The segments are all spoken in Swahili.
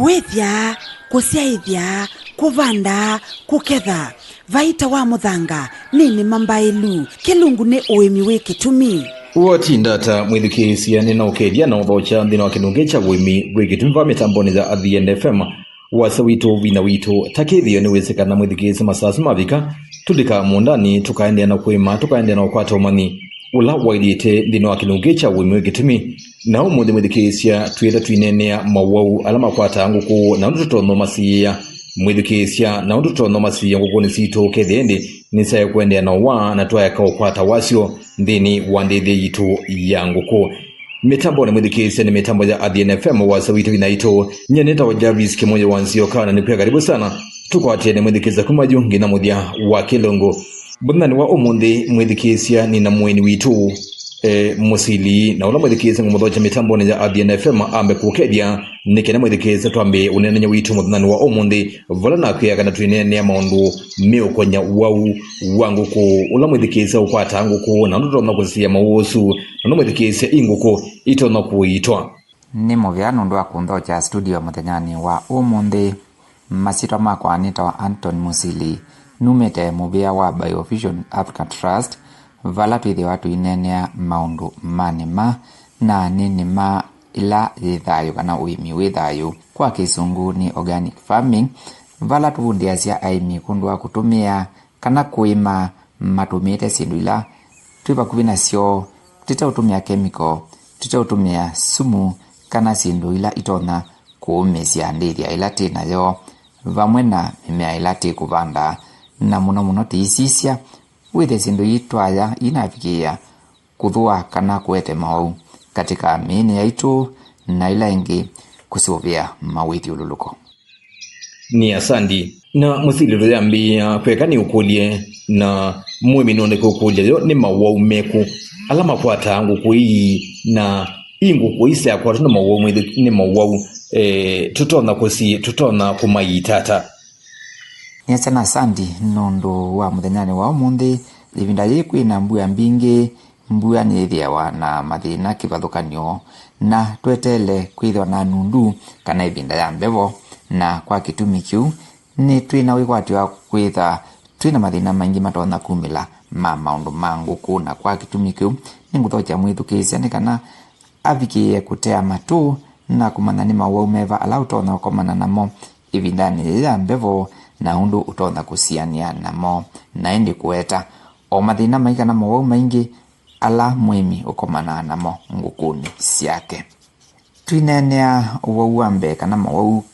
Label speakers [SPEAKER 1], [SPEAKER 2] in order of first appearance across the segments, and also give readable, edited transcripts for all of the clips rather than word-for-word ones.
[SPEAKER 1] kuithya kusiaithya kuvanda kuketha vaita wa muthanga nini mambailu kilungu ni uimi wikitumi
[SPEAKER 2] Watindata mwithikisia nina ukedia na uthocha nthina wa kinungi cha uimi wikitumva mitamboni za ADN-FM wasa witu vina witu takithio ni wisekana mwithikisia masasu mavika tulika mundani tukaendea na kuima tukaendea na ukwata umani ula wailite nthina wa kinungi cha uimi wikitumi na umuthi mwithikisia tuita tuinenea mawau alama kwata nguku na ndutono masiya mwithikisia na ndutono masiya nguku ni sito kethendi nisaya kuendea na wa na tuaya kaukwata wasio ndini wandithi yitu ya nguku mitambo na mwithikisia ni mitambo ya ADN-FM wasa witu inaito nyaneta wa Jarvis kimoja wansio kana ni pia karibu sana tukwatia ni mwithikisia kumajungi na muthia wa kilungu bunani wa umuthi mwithikisia ni na mweni witu musili na ula mwithikisia ngumuthocha mitambo ni ya ADN-FM ambe kukedia nikena mwithikisia twambe unenenya witu muthani wa umuthi vala na kuyaka na tuinenea maundu miukonya wau wanguku ula mwithikisia ukwata nguku na ndutona kusia mausu na mwithikisia inguku itona kuitwa
[SPEAKER 3] ni muvia nundu wa kunthocha studio muthenyani wa umuthi masitwa makwa anita Anton Musili numete muvia wa Biovision Africa Trust vala twithi watu inenea maundu manema na ninima ila yithayo kana uimi withayo kwa kisungu ni organic farming vala tuundiasya aimi kundwa kutumia kana kuima matumite sindu ila twivakuvi nasyo tutautumia chemical tutautumia sumu kana sindu ila itona kuumisya ndithia ila tinayo vamwe na mimea ila tikuvanda na muno tiisisya withe sindu itwaya inafikia kuthua kana kuete mau katika miini yaitu na ila ingi kusuvia mawithi ululuko
[SPEAKER 2] ni asandi na musiliru yambia kwekani ukulie na mwemi none kukulia yo ni mawau meku alama kwata nguku ii na inguku isi akwata na mawau mwithi ni mawau tutona kumayitata
[SPEAKER 3] niasana sandi nondo wa muthenyani wa umuthi ivinda yikwina mbua mbingi mbua ni ithiawa na mathina kivathukanio na twetele kwithwa na nundu kana ivinda ya mbevo na kwa kitumi kiu ni twina wikwati wa kwitha twina mathina maingi matona kumila maundu ma nguku na kwa kitumi kiu ni nguthocha mwithukisya ni kana avikie kutea matu na kumana ni mawau meva ala utona ukomana namo ivindani ya mbevo na undu utona kusiania namo na indi kueta o mathina maingi na mawau maingi ala mwimi ukomana namo ngukuni siake twinenea wau ambe kana mawau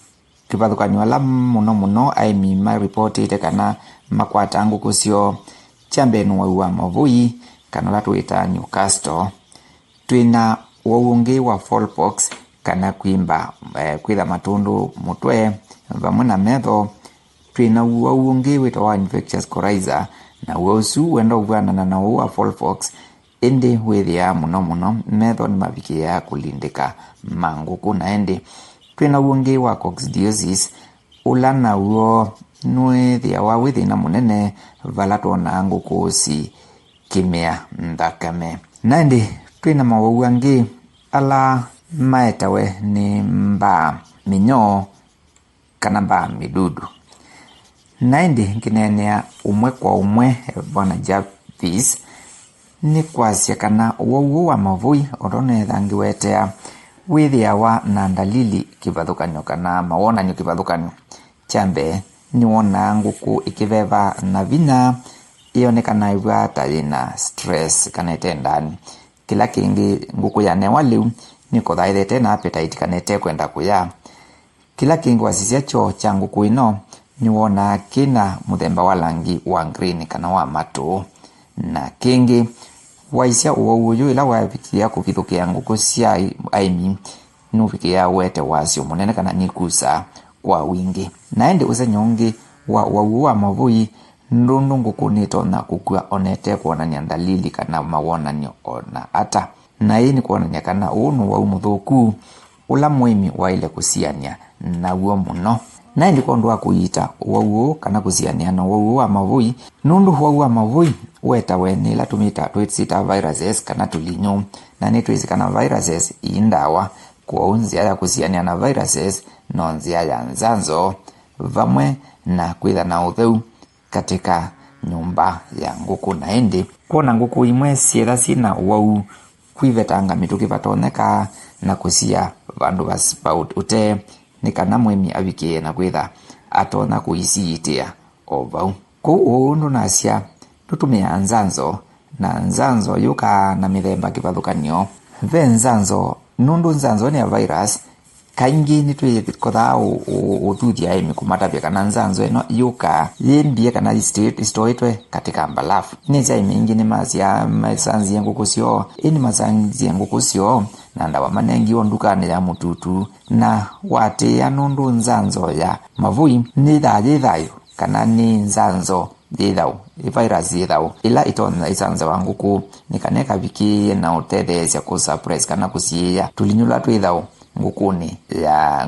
[SPEAKER 3] kivathukanio ala muno aimi maripoti ite kana makwata nguku sio chambenu wau wa mavui kana la tuita Newcastle twina wau ungi wa fallpox kana kwimba kwitha matundu mutwe vamwe na metho twina wau ungi witwa infectious coryza na wosu wenda uvana na wau wa fallpox indi withia muno metho ni mavikia kulindika manguku na indi twina wungi wa coccidiosis ula na uo nwithia wa withina munene vala tuona nguku si kimea nthakame na indi twina mawau angi ala maetawe ni mbaa minyo kana mbaa midudu na indi nkinenea umwe kwa umwe bwana Jarvis ni kwasya kana wau wa mavui uronetha ngiwetea withiawa na dalili kivathukanio kana mawonanio kivathukanio chambe ni wona nguku ikiveva na vinya ionekana iwa tayina stress kana itendani kila kingi nguku yanewa liu ni kuthaithete na appetite kana ite kwenda kuya kila kingi wasisya cho cha nguku ino ni wona kina muthemba wa langi wa green kana wa matu na kingi waisya uyu ila wavikia kuvithukia nguku cia aimi nuvikia wete wasio munene kana nikusa kwa wingi na indi usenyongi wa mavui ndundu nguku nitona kukua onete kuonania dalili kana mawonanio ona ata na hii ni kuonania kana unu wa umuthuku ula mwimi wa ile kusiania na uo muno na indi kondu wa kuita wau kana kusiania na wau wa mavui nundu wau wa mavui wetawe ni la tumita twitsita viruses kana tulinyo na ni twisi kana viruses indawa kwa nzia ya kusiania na viruses no nzia ya nzanzo vamwe na kwitha na utheu katika nyumba ya nguku. Na indi kuona nguku imwe sietha sina wau kwivetanga mituki vatoneka na kusia vandu vaspout ute ni kana mwemi avikie na kwitha atona kuisiitia o vau. Kuu undu nasia tutumia nzanzo na nzanzo yuka na mithemba kivathukanio ve nzanzo nundu nzanzo ni ya virus kaingi ni twikothaa uthuthia imi kumatavya kana nzanzo ino yuka yimbie kana istoitwe katika mbalafu ni cha mingi ni masanzi ya nguku sio ini masanzi ya nguku sio na ndawa manengi ondukani ya mututu na wate ya nundu nzanzo ya mavui ni thayo kana ni nzanzo thithau virus thithau ila itona isanza wa nguku ni kaneka viki na utetheesya kusuppress kana kusiia tulinyula twithau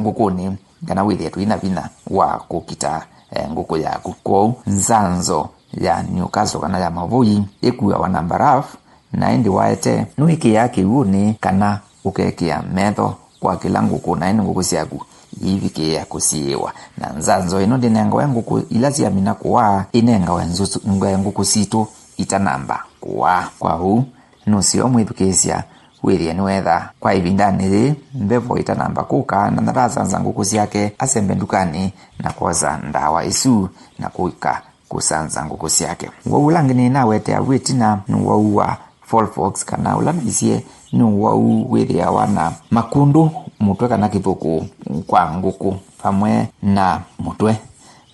[SPEAKER 3] ngukuni kana withia twina vina wa kukita nguku yaku. Kwa nzanzo ya Newcastle kana ya mavui ikuwa wana mbarafu na indi waete nuiki yake uni kana ukekia metho kwa kila nguku na indi nguku siaku yivike ya kusiwa na nzanzo ino dinengo ya nguku ila siamina kuwa inenga wa nguku situ itanamba kuwa. Kwa huu nusio mwithukisya wiria niwetha kwa ivindani mbevo itanamba kuka na narasanza nguku siake asembe ndukani na koza ndawa isu na kuika kusanza nguku siake. Waulangi ni nawete ya witina nuwaua fall fox kana ulanisie nuwau wiria wana makundu mutwe kana kithuku kwa nguku pamwe na mutwe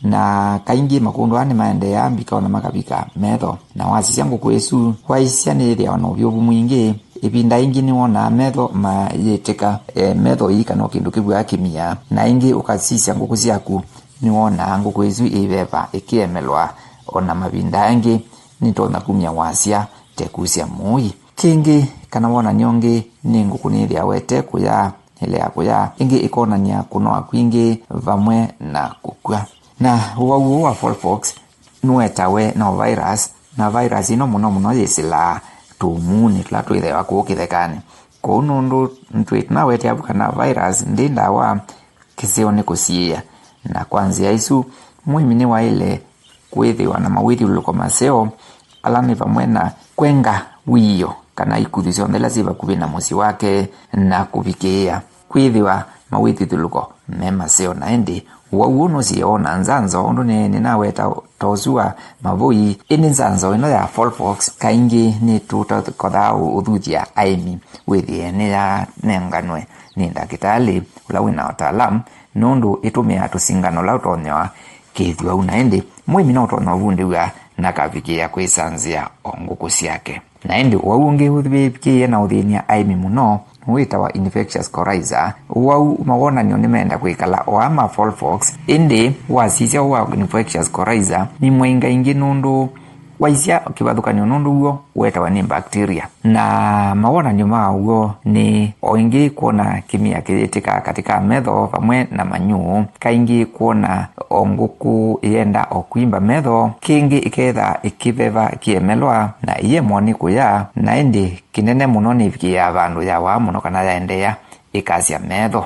[SPEAKER 3] na kaingi makundu ani maende ya mbika ona makabika metho na wasisya nguku isu waisya ni iria wana uvyovu mwingi ipinda ingi ni wona metho mayetika metho ika no kindu kibwa kimia na ingi ukasisya nguku siaku ni wona nguku isu iveva ikiemelwa ona mabinda ingi ni tona kumya wasya tekusya mui kingi kana wona nyongi ni nguku ni iria wete kuya ile ya ingi ikonania kunoa kwingi vamwe na kukua. Na wau wa fall fox nuetawe no virus na virus ino muno yesila tumuni tula twithe wa kukithekani kwa nundu ntwitna wete abuka na virus ndinda wa kisio ni kusia na kwanzia isu muhimini wa ile kwithiwa na mawiti uliko maseo alani vamwe na kwenga wiyo kana ikuthisyo ndela siva kuvina musi wake na kuvikia kwithiwa mawiti tuluko mema seo na endi wauno siona nzanzo undu ni naweta tozua mavui ini nzanzo ino ya fall fox kaingi ni tutakotha uthuthia aimi withie ni ya nenganwe ni ndakitali ula wina wataalamu nundu itumia tusingano la utonyoa kithwa unaendi mwimi na utonyo vundiwa na kavikia kwisanzia o nguku siake na endi waungi uthibikie na uthinia aimi muno witawa infectious coryza wau mawonanio nimeenda kwikala o ama fall fox indi wasisya wa infectious coryza ni mwenga ingi nundu waisya kivathukanio nundu uo wetawa ni bacteria na mawonanio mauo ni oingi kuona kimia kiitika katika metho pamwe na manyu kaingi kuona onguku yenda okuimba metho kingi iketha ikiveva kiemelwa na iye mwoni kuya na indi kinene muno ni vikia vandu ya wa muno kana yaendea ikasya metho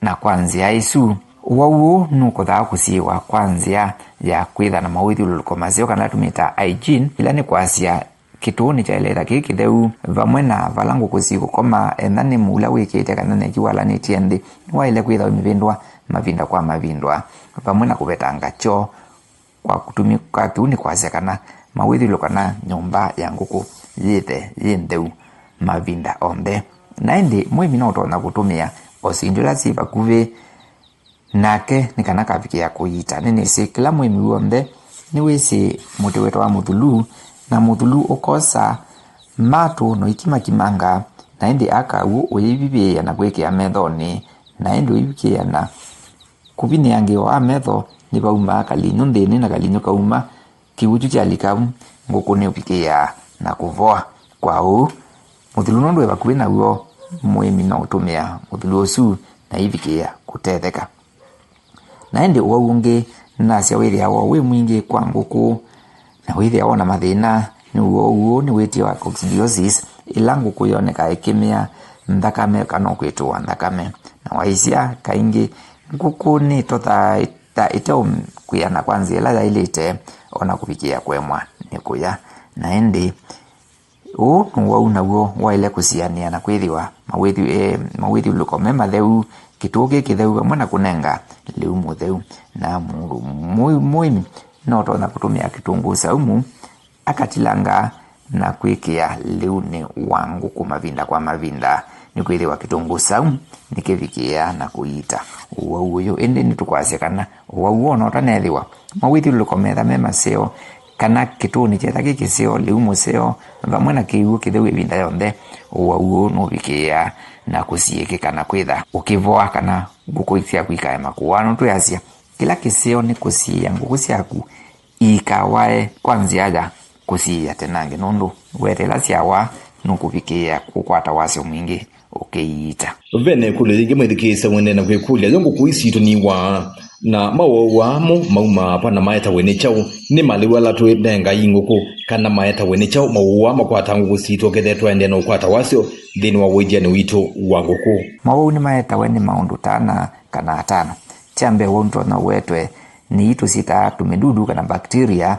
[SPEAKER 3] na kwanzia isu wau nukothaa kusiwa kwanzia ya kwitha na mawithi uluko mazio kana tumita hygiene ila ni kwasya kituni cha ileta kitheu vamwe na valangu kusiku koma enani mula wikite kana ne kiwala ni tiendi wa ile kwitha imivindwa mavinda kwa mavindwa vamwe na kuvetanga cho kwa kutumika tuni kwasya kana mawithi uluko na nyumba ya nguku yindeu mavinda onde na indi mwimi na utona kutumia osindula siva kuve nake nikana kavikia kuita nini si kila mwimi uonde ni wisi muti wetu wa muthulu na muthulu ukosa matu no ikima kimanga na indi aka uibibia na kwekia methoni na indi uibibia na kuvini yangi wa metho ni bauma kalinyo ndeni na kalinyo kauma kiwuju cha likamu nguku ni upikia na kuvoa kwa huu muthulu nondu eva kuwina uo mwimi na utumia muthulu osu na ibikia kutetheka na indi uungi nasya wiria wa wi mwingi kwa nguku na wiria ona mathina ni uo ni witia wa coccidiosis ila nguku yoneka ikimia nthakame kana kwitwa nthakame na waisia kaingi nguku ni tota ita kuyana kwanza ila yailite ona kufikia kwemwa ni kuya na indi nuwa unawo waile kusiania na kwithiwa mawithi lukome matheu kituge kitheu amwe na kunenga liu mutheu na muimi no tona kutumia kitungu saumu akatilanga na kwikia liu ni wangu kumavinda kwa mavinda ni kwithiwa kitungu saumu nikivikia na kuita uyo indi nitukwasekana uwo no tanethiwa mawithi lukome tha memaseo kana kituni chetha gikiseo liu museo vamwe na kiu kitheu ivinda yonthe uwo no vikia na kusieke kana kwitha ukivoa kana nguku cia kwikae makuano tuyasia kila kiseo ni kusia nguku ciaku ikawae kwanzia aja kusia tenange nundu wetela ciawa nukuvikia kukwata wasio mwingi ukiita
[SPEAKER 2] vene kule lingi mwithikisa mwene na kwikulia zongo kuisitu niwa na mawowa mauma pana maeta wene chau ni maliwa la tu denga inguku kana maeta wene chau mawowa makwata nguku situ kethetwa ende no kwata wasio thini wa wijia ni wito wa nguku
[SPEAKER 3] mawowa ni maeta wene maundu tana kana atano chambe wonto na wetwe ni itu sita tumedudu kana bakteria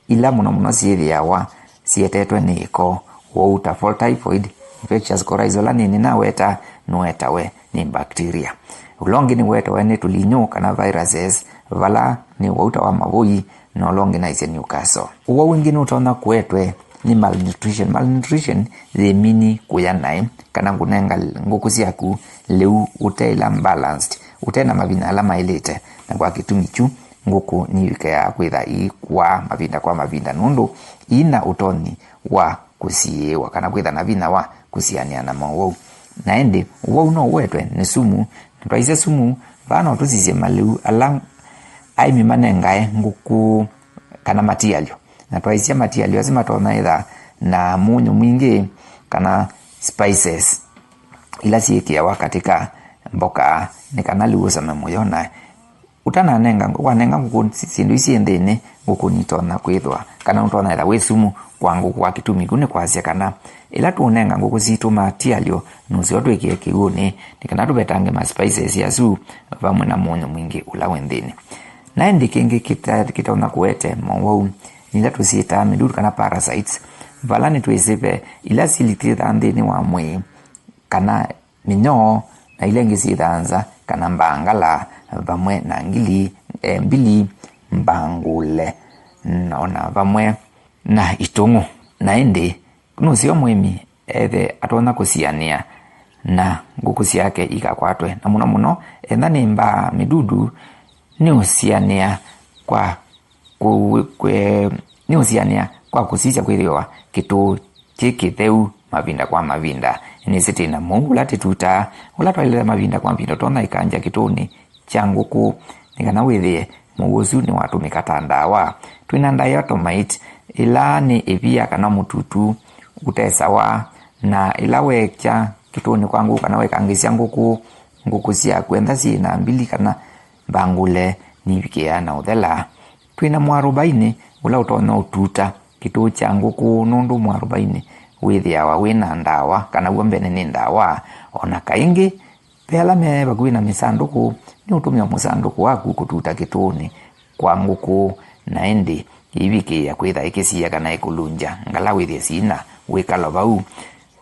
[SPEAKER 3] ila muno siethiawa sietetwe niko wouta fall typhoid infectious coryzola nini na weta nueta we ni bakteria ulongi ni weta we ni tulinyo kana viruses vala ni wouta wa mavoi no longi na ise Newcastle uwa wengine utaona kuetwe ni malnutrition thimini kuyanai kana ngunenga nguku ciaku liu utela balanced utena mavina alama ilite na kwa kitumichu nguku ni wikea kwitha kwa mavinda nundu ina utoni wa kusiewa kana kwitha na vina wa kusiania na mawau na endi wau no wetwe ni sumu twaise sumu vano tusisie maliu alang aimi manengae nguku kana matialio na twaise matialio asima tona itha na munyu mwingi kana spices ila siekiawa katika mboka ni kana liusa memoyona utananenga wanenga nguku sindu isi ndene nguku nitona kwithwa kana utona ila wesumu kwangu kwa kitumi kune kwasia kana ila tuonenga nguku zitu matialio nuzio twekie kiuni nikana tubetange ma spices yasu vamwe na munyu mwingi ula wendini na endi kingi kitaona kuete mwau nila tusiita midudu kana parasites valani tuisipe ila silititha ndini wa mwi kana minyo na ile ngisiithanza kana mbangala vamwe na ngili mbili mbangule naona vamwe na itungu na indi nusio mwimi ethe atona kusiania na nguku ciake ikakwatwe na muno etha ni mba midudu ni usiania kwa ni usiania kwa kusisya kwithiwa kitu kitheu mavinda kwa mavinda ni sitina mungu latituta ulatwaile mavinda kwa mavinda tona ikanja kituni cha nguku nikana withie mugusu ni watumika ta ndawa twina diatomite ila ni ivia kana mututu utesawa na ila wekya kituni kwa nguku kana wekangisya nguku ciaku entha ciina mbili kana mbangule ni vikia na uthela twina mwarubaini ula utona ututa kitu cha nguku nundu mwarubaini withiawa wina ndawa kana uambene ni ndawa ona kaingi pela me bagwina misanduku ni utumia musanduku waku kututa kituni kwa nguku na endi ibiki ya kwitha ikisia kana ikulunja ngala withie sina wikalo bau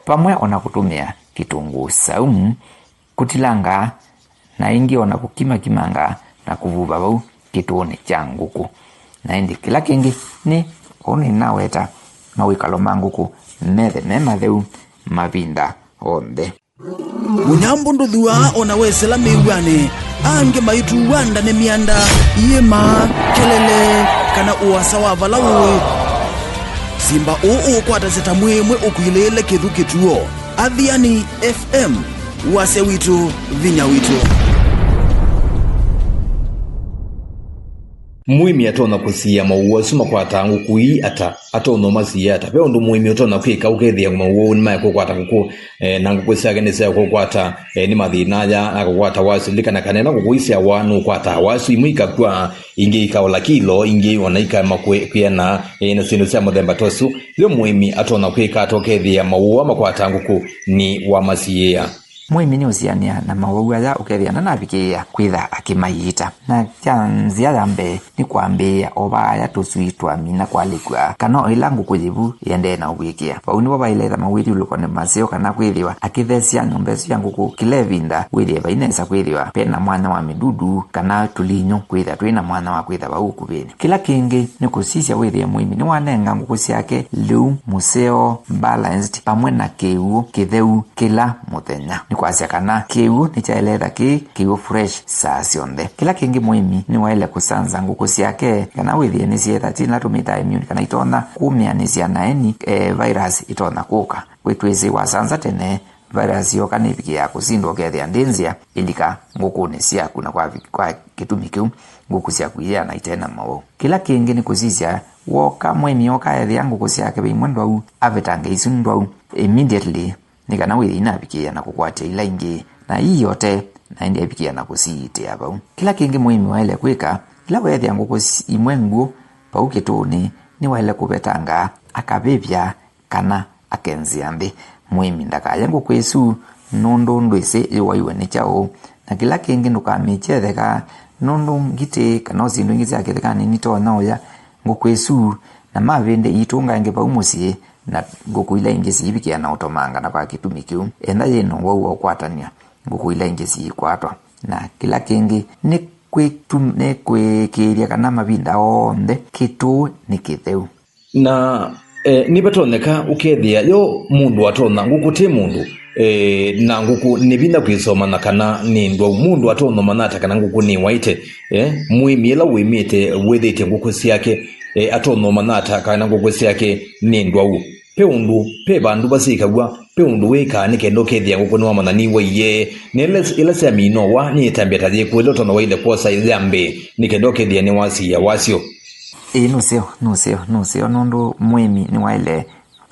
[SPEAKER 3] pamwe ona kutumia kitungu saumu kutilanga na ingi ona kukima kimanga na kuvuva bau kituni cha nguku na endi kila kingi ni oni naweta mawikalo manguku methe mematheu mavinda onthe
[SPEAKER 4] unyambo nduthiwa ona wesela miwane ange maitu wanda ne mianda yema kelele kana uwasa wa valawu simba kwata zeta mwemwe ukuilele kithu kituo Adhiani FM wase witu vinya witu.
[SPEAKER 2] Mwimi atona kusia mauwa suma kwa tangu kui atona masi ata pe undu mwimi atona kwika ukethia mauwa ni mai kwata kuku na kukusia genese kwata ni mathina ya kwata wasu likana kanena kukuisia wanu kwata wasu imwika kwa ingi ikaola kilo ingi wanaika makwe na sinu sia muthemba tosu yo mwimi atona kwika atokethia mauwa makwata nguku ni wa masiya.
[SPEAKER 3] Mwimi ni usiania na mauwa ya ukethiana na bikia kwitha akimayita na kyanzia yambe ni kwambia obaya tusui twamina kwalikwa kana ilangu kujibu yende na ubikia pauni baba ile mawiri ulukone masio kana kwithiwa akithesia ngombe cia nguku kilevinda withie bainesa kwithiwa pena mwana wa midudu kana tulinyo kwitha twina mwana wa kwitha ba ukubini kila kingi ni kusisia withie mwimi ni wanenga nguku ciake liu museo balanced pamwe na kiu kitheu kila muthenya ni kwasia kana kiu ni chaeletha kiu fresh saa cionthe kila kingi mwimi ni waile kusanza nguku ciake kana withie ni cietha tina tumita immune kana itona kumia ni cia naeni virus itona kuka wetwezi wasanza tene virus yo kana ipikia kusindwa kethia ndinzia indika nguku ni ciaku na kwa kitumi kiu nguku ciaku ya na itena mawo kila kingi ni kusisia woka mwimi yoka ethia nguku ciake bimwendo au avetange isundu au immediately ni kana withi inabikia na kukwatia ila ingi na hii yote na ndi abikia na kusiite hapa kila kingi muhimu waile kwika ila wethi nguku imwengu pau kituni ni waile kubetanga akabebya kana akenzia mbi muhimu ndakaya nguku isu nundu ndwise iwaiwe ni chao na kila kingi ndukamechetheka nundu ngite kana zindu ngizi aketheka ni tona oya nguku isu na mavende itunga nge pau musie na nguku ila ingi sibikia na utomanga na kwa kitumi kiu enda yeno wao kwatania nguku ila ingi sikwatwa na kila kingi ni kwekiria kana mavinda onde kitu ni kitheu
[SPEAKER 2] na ni batoneka ukethia yo mundu atona nguku te mundu na nguku ni binda kwisoma na kana ni ndo mundu atona manata kana nguku ni waite muimila wimite wethete nguku ciake atona manata kana nguku ciake ni ndwau pe undu pe bandu basikagwa pe undu weka ni kendo kethia nguku no mana ni waye ne ila samino wa ni tambeta je kwelo tona waile kosa ilambe ni kendo kethia ni wasiya wasio
[SPEAKER 3] nuseo nundu mwimi ni waile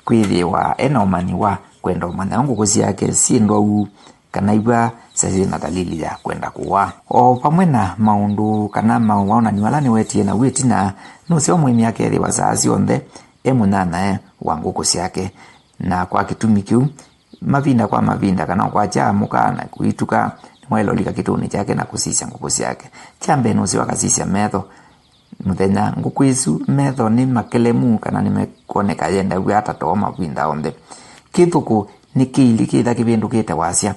[SPEAKER 3] kwithiwa enomani wa kwenda umana nguku ciake sindwau kana iba sasa na dalili ya kwenda kuwa o pamwe na maundu kana mawana ni wala ni wetie na wetina nuseo mwimi yake ri wazazi onde emunana wa nguku ciake na kwa kitumi kiu mavinda kwa mavinda kana kwa jamu kana kuituka mwelo lika kituni chake na kusisya nguku ciake chambe nuseo akasisya metho muthenya nguku isu metho ni makelemu kana nimekoneka yenda hata to mavinda onde kithuku ni kili kitha kibindu kite wasia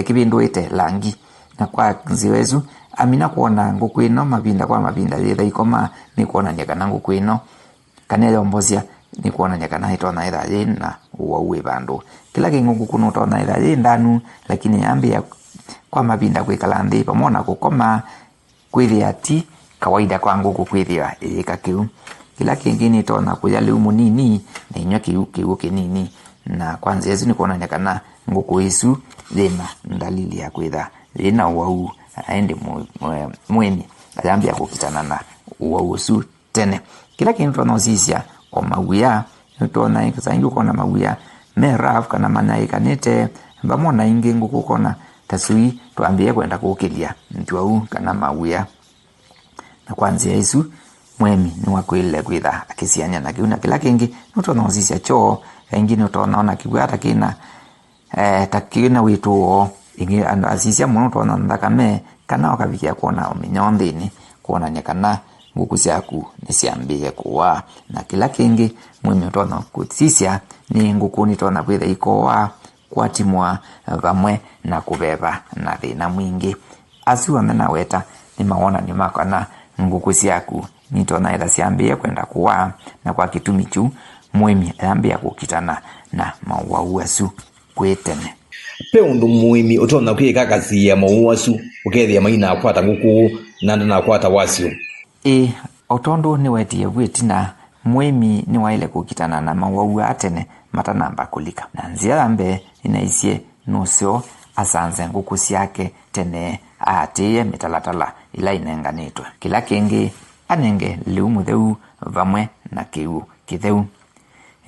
[SPEAKER 3] kibindu ite langi na kwa nziwezu amina kuona nguku ino mavinda kwa mavinda yetha ikoma ni kuona nyakana nguku ino kana yombosia ni kuona nyakana itona ira yina uwe bandu kila kingu kuno utona ira yindanu lakini ambia kwa mavinda kwikala ndi pamona kukoma kwithia ati kawaida kwa nguku kwithia ikakiu kila kingine itona kujali umunini na inywa kiu kinini na kwanza yesu ni kuona nyakana nguku isu lema ndalili ya kwitha lina wau aende mwemi ayambia kukitana na wau su tene kila kintu tunaosisia o mawia tuna ikasangi kona mawia meraf kana manai kanete mbamona ingi nguku kona tasui tuambie kwenda kukilia ntiwau kana mawia na kwanza yesu mwemi ni wakwile kwitha akisianya na kiuna kila kingi tunaosisia choo engine utaona kibwata kina takina wituo ingi asisia muno tona ndakame kana okavikia kuona uminyondini kuona nyakana nguku ciaku ni ciambie kuwa na kila kingi mwimi tona kutsisia ni nguku ni tona kwitha ikowa kwatimwa vamwe na kubeba na thina mwingi asiwa na weta ni maona ni makana nguku ciaku ni tona ila ciambie kwenda kuwa na kwa kitumi chu mwimi ayambia kukitana na mauasu kwetene
[SPEAKER 2] pe undu muimi utona kwika kazi ya mauasu ukethia maina akwata nguku nanda na akwata wasio
[SPEAKER 3] otondo ni wetie wetina mwimi ni waile kukitana na mauaua atene matanamba kulika na nzia mbe inaisie nusio asanze nguku ciake tene atiye mitalatala ila inenganitwe kila kingi anenge liu mutheu vamwe na kiu kitheu.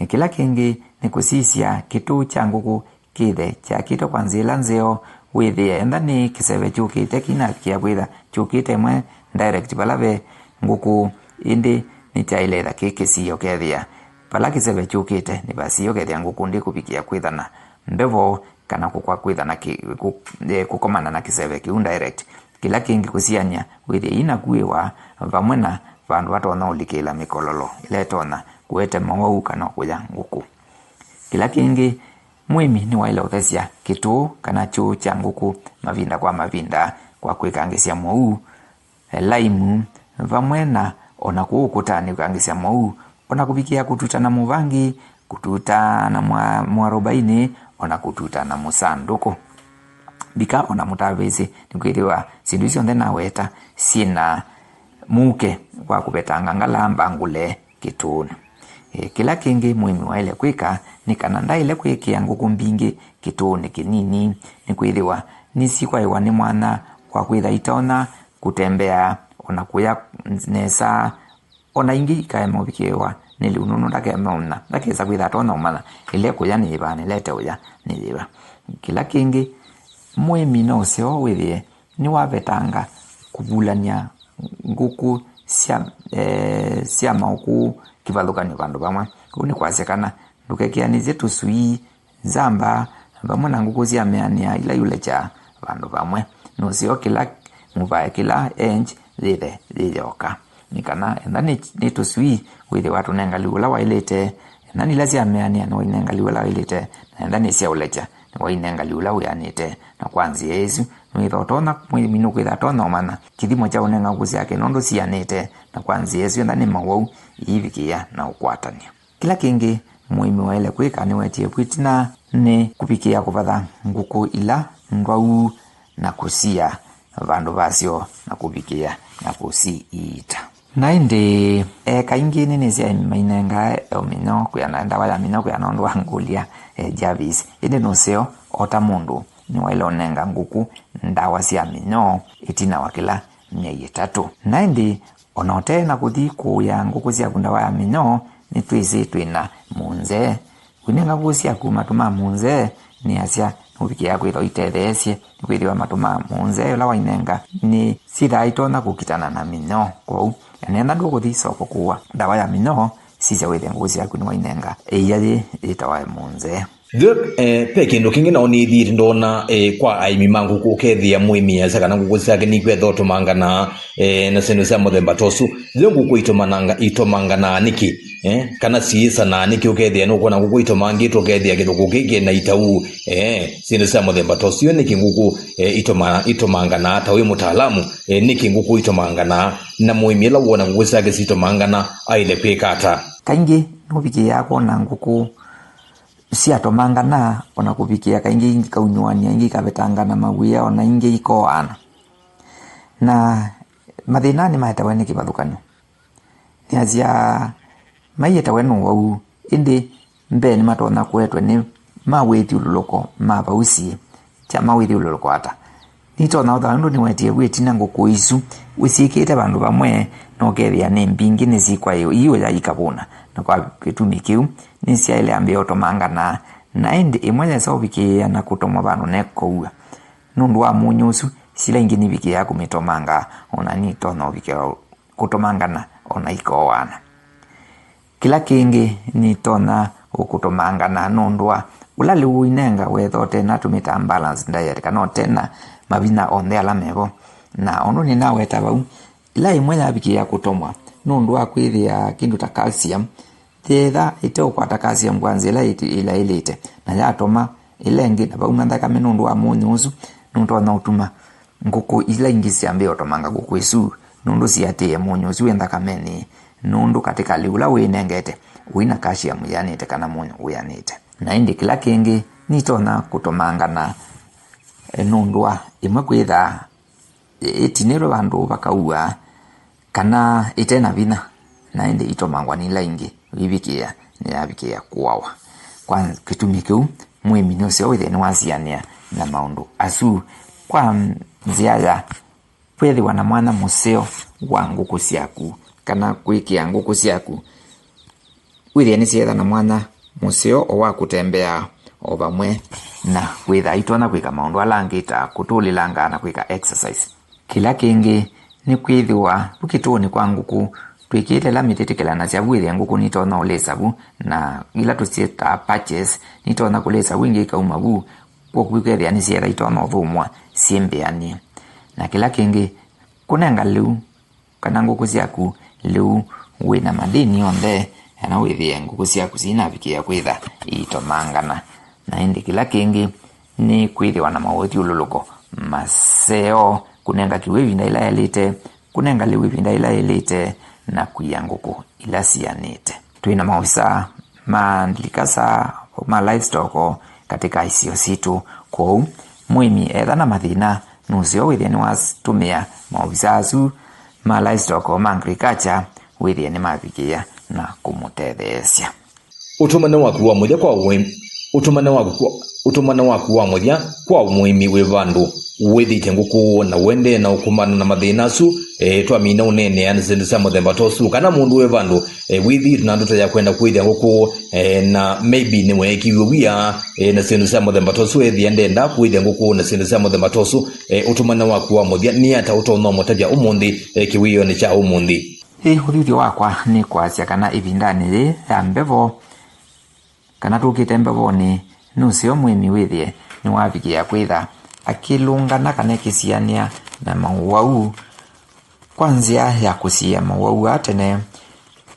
[SPEAKER 3] Kila kingi ni kusisia kitu cha nguku kithe cha kito kwa nzila nzeo withie enda ni kiseve chukite kina kia kwitha chukite mwe direct balave nguku indi ni chailetha kikisio kethia pala kiseve chukite ni basio kethia nguku ndi kupikia kwithana mbevo kana kukwa kwithana kukomana na kiseve kiu direct. Kila kingi kusiania withie ina kuiwa vamwe na vandu watona ulikila mikololo ile tona kuete mawau kana kuya nguku. Kila kingi mwimi ni waila uthesia kitu kana chu cha nguku mavinda kwa mavinda kwa kwikangisya mwau laimu vamwe na ona kuukutani ukangisya mwau ona kupikia kututa na muvangi kututa na mwarobaini ona kututa na musanduku bika ona mutavezi nikwiriwa sindu icio nthe naweta sina muke kwa kupetanga ngalamba ngule kituni. Kila kingi mwimi wa ile kwika ni kananda ile kwikia nguku mbingi kituni kinini ni kwithiwa nisikwa iwa ni mwana kwa kwitha itona kutembea ona kuya nesa ona ingi kae mobikiwa nili ununu ndake mona ndake kwitha tona umana ile kuya ni ibane lete uya ni iba. Kila kingi mwimi no sio withie ni wavetanga kubulania nguku sia mauku kivathukani vandu vamwe kuni kwasekana ndukekianize tusui zamba vamwe na nguku cia meania ila yule cha vandu vamwe nusio kila muvae kila ench thithoka nikana endani ni tusui withi watu nengaliula wailete nani la cia meania no nengaliula wailete na endani cia ulecha no nengaliula uyanite na kwanzi Yesu mwithotona mwiminu kwithatona omana kithimo cha unenga nguku yake nondo cianite na kwanzi Yesu ndani mawau ivikia na ukwatania. Kila kingi muimi wa ile kwika ni wetie kwitina ni kupikia kuvatha nguku ila ndwau na kusia vandu vasio na kupikia na kusiita. Na indi kaingi nini cia mainenga omino kuyana ndawa ya mino kuyana ndu angulia Javis indi nuseo ota mundu ni waila onenga nguku ndawa cia mino itina wakila miei 3 na indi onote na kuthi kuya nguku cia ndawa ya mino ni twisi twina munze kunenga nguku cia kumatuma munze ni acia ubikia kwitho itethesie kwithiwa matuma munze la wainenga ni sitha itona kukitana na mino kwau yanenda ndu kuthi soko kuwa ndawa ya mino sija wethe nguku cia ni wainenga eyaje itawa munze.
[SPEAKER 2] Pe kindu kingi na oni thiri ndona kwa aimi mangu kukethia mwimi ya saka na nguku ciake ni kwetha otomangana na sendo cia muthemba tosu thio nguku itomangana niki kana siisa na niki ukethia no kuona nguku itomangitwo ukethia githuku giki na itau sendo cia muthemba tosu niki nguku itomangana ta wi mutaalamu niki nguku itomangana na mwimi la wona nguku ciake citomangana aile kwikata
[SPEAKER 3] kaingi nubikia kuona nguku siatomangana ona kupikia kaingi kaunywania ingi kavetangana maguia ona ingi ikoana na mathina ni mahetawe ni kivathukanio ni azia maiyetawe no wau indi mbe ni matona kwetwe ni mawithi ululoko mavausi cha mawithi ululoko ata nitona uthandu ni wetie witina nguku isu wisikite vandu vamwe no kethia ni mbingi ni sikwa iyo ya ikavuna na kwa kitumi kiu ni cia ile ambia otomangana na indi imwe ya bikia na kutomwa vandu nekoua nundu wa munyusu sila ingi ni bikia kumitomanga ona ni tona bikia kutomangana ona ikoana. Kila kingi ni tona ukutomangana nundu wa ulali uinenga wethote na tumita balance diet kana tena mavina onde ala mevo na ono ni nawe tabau ila imwe ya bikia kutomwa nundu wa kwithia kindu ta calcium tetha ite ukwata calcium kwanza ila ilite na yatoma ilengi na bauma ndaka menundu wa munyusu nundu na utuma nguku ila ingi ciambe otomanga nguku isu nundu ciatie munyusu ndaka meni nundu katika liula winengete wina calcium yanite kana munyu uyanite na indi kila kingi nitona kutomangana nundu wa imwe kwitha itinero vandu vakaua kana itena vina na indi itomangwa ni laingi wibikia ni abikia kuawa kwa kitumi kiu mwimi no sio withe ni wasiania na maundu asu kwa nziaya pwethi wana mwana museo wa nguku ciaku kana kwikia nguku ciaku withie ni cietha na mwana musio o wa kutembea o vamwe na witha itona kwika maundu alangita kutulilanga na kwika exercise. Kila kingi ni kwithiwa ukituni kwa nguku twikite la mititikilana cia withie nguku nitona ulesavu na ila tusieta patches nitona kulesa wingi kauma vu kwa kwithia ni cietha itona uthumwa ciembeani. Na kila kingi kunenga liu kana nguku ciaku liu wina madini onthe na withie nguku ciaku cinavikia kwitha itomangana. Na indi kila kingi ni kwithiwa na mauthiululuko maseo kunenga kiwivinda ila elite kunenga liwivinda ila elite na kuia nguku ila cianite. Twina maofisa mandikasa ma livestock katika isio situ kou mwimi etha na mathina nusio withie ni watumia maofisa asu ma livestock ma agriculture withie ni mavikia na kumutetheesya.
[SPEAKER 2] Utumane waku wa muthia kwa wimi utumane waku wa muthia kwa mwimi wi vandu withite nguku na wende na ukumana na mathina asu twamina unene ani zindu cia muthemba tosu kana mundu wi vandu withi na nduta ya kwenda kwithia nguku na maybe ni mwekiwe wia na zindu cia muthemba tosu ethi ndenda kwithia nguku na zindu cia muthemba tosu utumane waku wa muthia ni ata utono mutabia umundi kiwiyo ni cha umundi.
[SPEAKER 3] Uthithio wakwa ni kwacia kana ivindani ri ya mbevo kana tukite mbevoni nusio mwimi withie ni wavikia kwitha akilungana kana kisiania na mauau kwanzia ya kusia mauau atene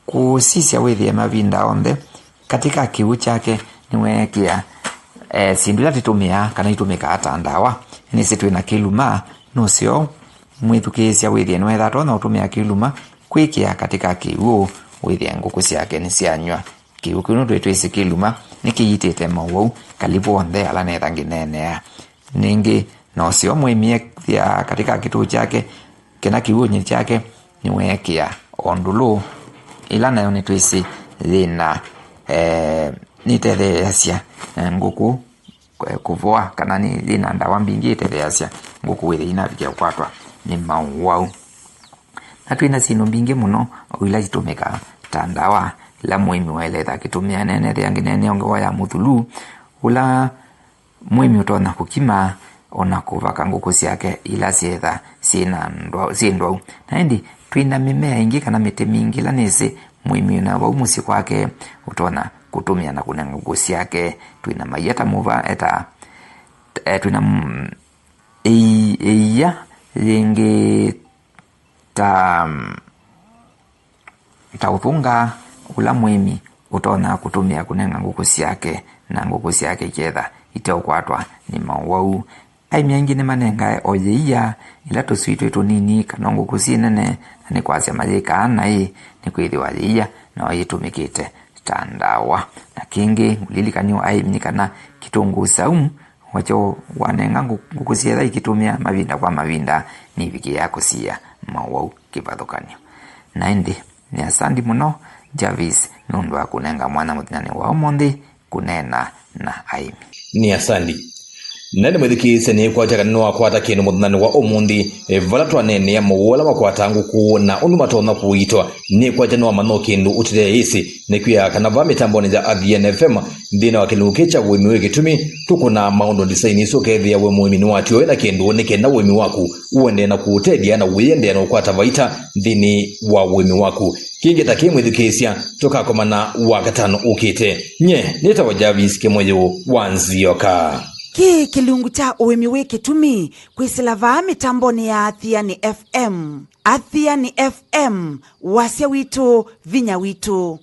[SPEAKER 3] kusisia withie mavinda onthe katika kiu chake niwekia sindu ila titumia kana itumika hata ndawa ni situ na kiluma nusio mwithukisia withie niwetha tona utumia kiluma kwikia katika kiu withie nguku ciake ni cianywa kiu kinu twitwisi kiluma nikiyitite mauau kalibu onthe ala netha nginenea ningi no sio mwimie ya katika kitu chake kina kiunyi chake niwekia ondulu ila nayo ni twisi lina nitetheasya nguku kuvua kana ni lina ndawa mbingi itetheasya nguku wile inavikia kwatwa ni mauau. Na twina sino mbingi muno ila itumika tandawa la mwimi waeletha kitumia nene thiangi nene ongewa ya muthulu ula mwimi utona kukima ona kuvaka nguku ciake ila cietha ciendwau. Na indi twina mimea ingi kana miti mingi la nisi mwimi na wau musi kwake utona kutumia na kunenga nguku ciake. Twina mayeta muva eta twina iya yengi ta uthunga ula mwimi utona kutumia kunenga nguku ciake na nguku ciake kietha iteokwatwa ni mauau. Aimia ingine manenga oyeia ila tusitwe tunini kana nguku cinene na ni kwacia majika anai ni kwithiwa yeia na oyitumikite tandawa. Na kingi ulilikanio aimini kana kitungu saumu wacho wanenga nguku cietha ikitumia mavinda kwa mavinda ni viki yako cia mauau kivathukanio. Na indi ni asandi muno Jarvis nundu wa kunenga mwana muthinani wa umuthi kunena na aimi.
[SPEAKER 2] Ni asandi nani mwithikise ni kwacha kana no akwata kinu muthinani wa umuthi vala twanene ya muwola makwata nguku na undu matona kuitwa ni kwacha no mano kindu utire isi ni kwia kana va mitamboni za AVN FM ndina wa kilungu kicha wimi wiki tumi tukuna maundu design so kethia we muimi ni watio na kindu ni kenda wimi waku uende na kutedia na wiyende na ukwata vaita ndini wa wimi waku kingi takimwithikisia tukakomana wakatano ukite nye nitawa Jarvis Kimoyo wanzioka
[SPEAKER 1] ki kilungu cha uwimi wiki tumi kwisilava mitamboni ya Athiani FM. Athiani FM wasya witu vinya witu.